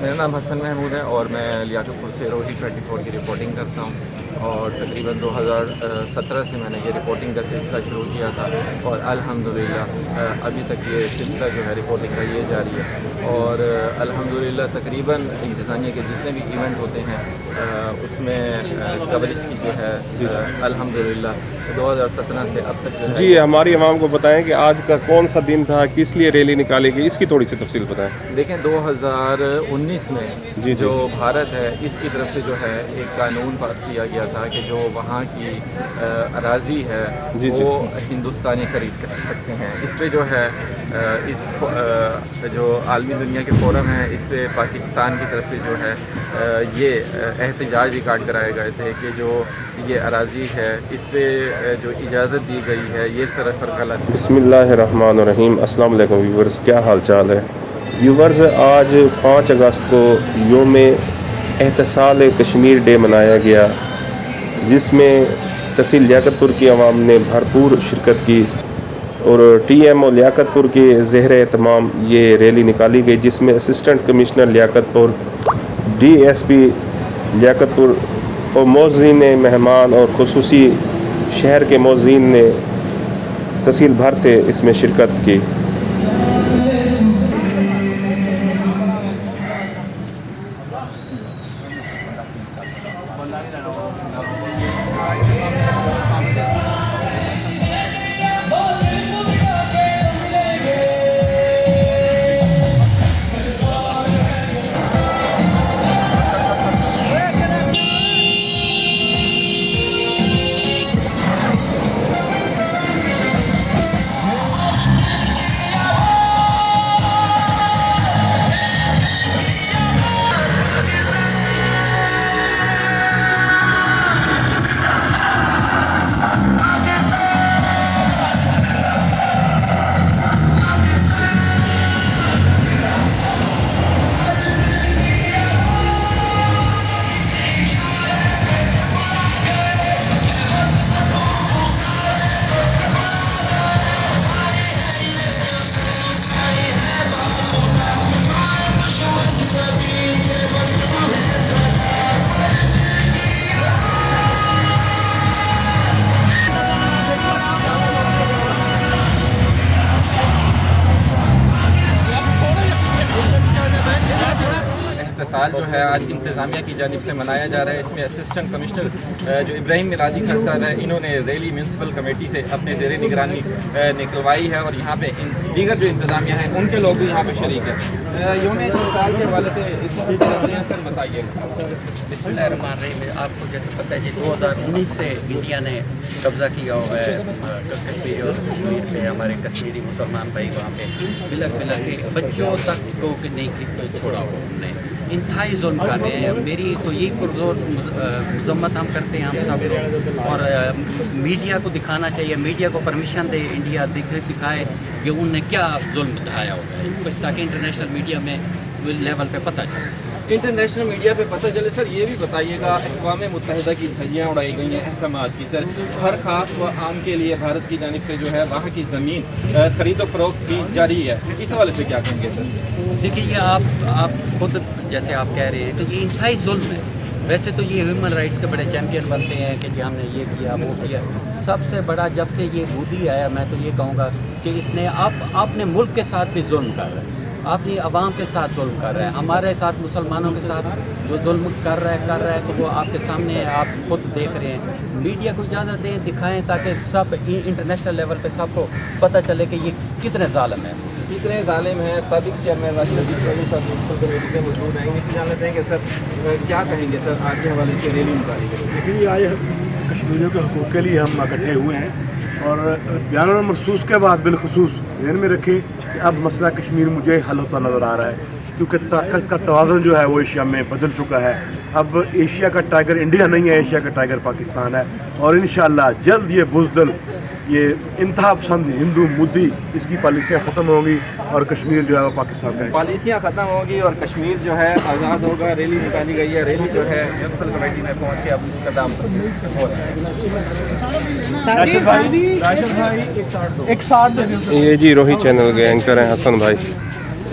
میرا نام حسن محمود ہے اور میں لیاقت پور سے روہی 24 کی رپورٹنگ کرتا ہوں اور تقریباً 2017 سے میں نے یہ رپورٹنگ کا سلسلہ شروع کیا تھا اور الحمدللہ ابھی تک یہ سلسلہ جو ہے رپورٹنگ کا یہ جاری ہے اور الحمدللہ تقریباً انتظامیہ کے جتنے بھی ایونٹ ہوتے ہیں اس میں کوریج کی جو ہے الحمدللہ 2017 سے اب تک جو ہے جی ہماری عوام کو بتائیں کہ آج کا کون سا دن تھا، کس لیے ریلی نکالی گئی، اس کی تھوڑی سی تفصیل بتائیں۔ دیکھیں 2019 میں جو بھارت ہے اس کی طرف سے جو ہے ایک قانون پاس کیا گیا تھا کہ جو وہاں کی اراضی ہے وہ ہندوستانی خرید کر سکتے ہیں۔ اس پہ جو ہے اس جو عالمی دنیا کے فورم ہیں اس پہ پاکستان کی طرف سے جو ہے یہ احتجاج ریکارڈ کرائے گئے تھے کہ جو یہ اراضی ہے اس پہ جو اجازت دی گئی ہے یہ سراسر غلط ہے۔ بسم اللہ الرحمن الرحیم۔ السلام علیکم ویورز، کیا حال چال ہے ویورز؟ آج 5 اگست کو یوم احتسال کشمیر ڈے منایا گیا، جس میں تحصیل لیاقت پور کی عوام نے بھرپور شرکت کی اور ٹی ایم او لیاقت پور کے زیر اہتمام یہ ریلی نکالی گئی، جس میں اسسٹنٹ کمشنر لیاقت پور، ڈی ایس پی لیاقت پور اور موذین مہمان اور خصوصی شہر کے موذین نے تحصیل بھر سے اس میں شرکت کی۔ سال جو ہے آج انتظامیہ کی جانب سے منایا جا رہا ہے۔ اس میں اسسٹنٹ کمشنر جو ابراہیم میلادی خان صاحب ہے، انہوں نے ریلی میونسپل کمیٹی سے اپنے زیر نگرانی نکلوائی ہے اور یہاں پہ دیگر جو انتظامیہ ہیں ان کے لوگ بھی یہاں پہ شریک ہیں۔ یوم احتسال کے حوالے سے بتائیے۔ بسم اللہ الرحمن الرحیم۔ آپ کو جیسے پتہ ہے 2019 سے انڈیا نے قبضہ کیا ہوا ہے کشمیر اور کشمیر پہ، ہمارے کشمیری مسلمان بھائی وہاں پہ بلک کے بچوں تک کو نہیں چھوڑا ہوا ہم نے، انتہائی ظلم کر رہے ہیں۔ میری تو یہی پرزور مذمت ہم کرتے ہیں ہم سب لوگ، اور میڈیا کو دکھانا چاہیے، میڈیا کو پرمیشن دے، انڈیا دکھائے کہ انہوں نے کیا ظلم دکھایا ہوگا ہے، تاکہ انٹرنیشنل میڈیا میں لیول پہ پتہ چلے، انٹرنیشنل میڈیا پہ پتہ چلے۔ سر یہ بھی بتائیے گا، اقوام متحدہ کی دھجیاں اڑائی گئی ہیں احکامات کی، سر ہر خاص و عام کے لیے بھارت کی جانب سے جو ہے وہاں کی زمین خرید و فروخت کی جاری ہے، اس حوالے سے کیا کہیں گے سر؟ دیکھیے یہ آپ خود جیسے آپ کہہ رہے ہیں تو یہ انتہائی ظلم ہے۔ ویسے تو یہ ہیومن رائٹس کے بڑے چیمپئن بنتے ہیں کہ جی ہم نے یہ کیا وہ کیا، سب سے بڑا جب سے یہ مودی آیا میں تو یہ کہوں گا کہ اس نے اپنے ملک کے ساتھ بھی ظلم کر رہا ہے، اپنی عوام کے ساتھ ظلم کر رہا ہے، ہمارے ساتھ مسلمانوں کے ساتھ جو ظلم کر رہا ہے تو وہ آپ کے سامنے ہے، آپ خود دیکھ رہے ہیں۔ میڈیا کو اجازت دیں، دکھائیں تاکہ سب انٹرنیشنل لیول پہ سب کو پتہ چلے کہ یہ کتنے ظالم ہیں، کتنے ظالم ہیں۔ سابق چیئرمین راشد صاحب کمیٹی کے موجود ہیں، اس جان لیتے ہیں کہ سر کیا کہیں گے سر آج کے حوالے سے ریلی نکالی گئی؟ لیکن آج کشمیریوں کے حقوق کے لیے ہم اکٹھے ہوئے ہیں اور بیان مرسوس کے بعد بالخصوص ذہن میں رکھیں کہ اب مسئلہ کشمیر مجھے حل ہوتا نظر آ رہا ہے، کیونکہ طاقت کا توازن جو ہے وہ ایشیا میں بدل چکا ہے۔ اب ایشیا کا ٹائگر انڈیا نہیں ہے، ایشیا کا ٹائگر پاکستان ہے، اور انشاءاللہ جلد یہ بزدل، یہ انتہا پسند ہندو مودی، اس کی پالیسیاں ختم ہوں گی اور کشمیر جو ہے وہ پاکستان کا پالیسیاں ختم ہوگی اور کشمیر جو ہے آزاد ہوگا۔ ریلی نکالی گئی ہے، ریلی جو ہے میونسپل کمیٹی میں پہنچ کے اب قدام ہو رہا ہے۔ یہ جی روہی چینل کے اینکر ہیں حسن بھائی۔